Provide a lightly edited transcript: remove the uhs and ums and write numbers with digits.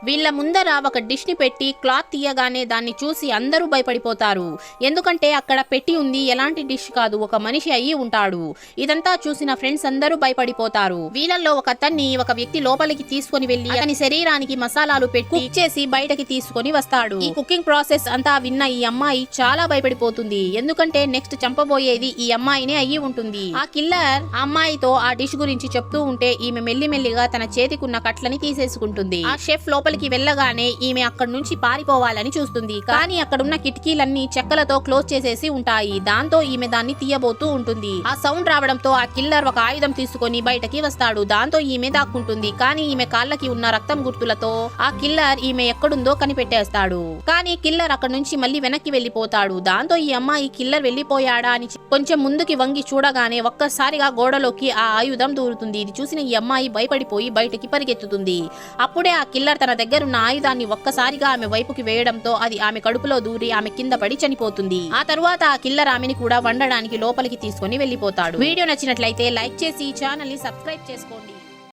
వీళ్ళ ముందర ఒక డిష్ ని పెట్టి క్లాత్ తీయగానే దాన్ని చూసి అందరూ భయపడిపోతారు. ఎందుకంటే అక్కడ పెట్టి ఉంది ఎలాంటి డిష్ కాదు, ఒక మనిషి అయ్యి ఉంటాడు. ఇదంతా చూసిన ఫ్రెండ్స్ అందరూ భయపడిపోతారు. వీళ్ళల్లో ఒక అతన్ని ఒక వ్యక్తి లోపలికి తీసుకొని వెళ్లి అతని శరీరానికి మసాలాలు పెట్టి కుక్ చేసి బయటకి తీసుకొని వస్తాడు. ఈ కుకింగ్ ప్రాసెస్ అంతా విన్న ఈ అమ్మాయి చాలా భయపడిపోతుంది. ఎందుకంటే నెక్స్ట్ చంపబోయేది ఈ అమ్మాయినే అయ్యి ఉంటుంది. ఆ కిల్లర్ ఆ అమ్మాయితో ఆ డిష్ గురించి చెప్తూ ఉంటే ఈమె మెల్లిమెల్లిగా తన చేతికున్న కట్లని తీసేసుకుంటుంది. ఆ షెఫ్ లోపలికి వెళ్ళగానే ఈమె అక్కడి నుంచి పారిపోవాలని చూస్తుంది. కానీ అక్కడున్న కిటికీలన్నీ చెక్కలతో క్లోజ్ చేసేసి ఉంటాయి. దాంతో ఈమె దాన్ని తీయబోతూ ఉంటుంది. ఆ సౌండ్ రావడంతో ఆ కిల్లర్ ఒక ఆయుధం తీసుకొని బయటకి వస్తాడు. దాంతో ఈమె దాక్కుంటుంది. కానీ ఈమె కాళ్ళకి ఉన్న రక్తం గుర్తులతో ఆ కిల్లర్ ఈమె ఎక్కడుందో కనిపెట్టేస్తాడు. కానీ కిల్లర్ అక్కడ నుంచి మళ్ళీ వెనక్కి వెళ్లిపోతాడు. దాంతో ఈ అమ్మాయి కిల్లర్ వెళ్లిపోయాడా అని కొంచెం ముందుకి వంగి చూడగానే ఒక్కసారిగా గోడలోకి ఆ ఆయుధం దూరుతుంది. ఇది చూసిన ఈ అమ్మాయి భయపడిపోయి బయటకి పరిగెత్తుతుంది. అప్పుడే ఆ కిల్లర్ తన దగ్గరున్న ఆయుధాన్ని ఒక్కసారిగా ఆమె వైపుకి వేయడంతో అది ఆమె కడుపులో దూరి ఆమె కింద పడి చనిపోతుంది. ఆ తరువాత ఆ కిల్లర్ ఆమెని కూడా వండడానికి లోపలికి తీసుకొని వెళ్లిపోతాడు. వీడియో నచ్చినట్లయితే లైక్ చేసి ఛానల్ ని సబ్స్క్రైబ్ చేసుకోండి.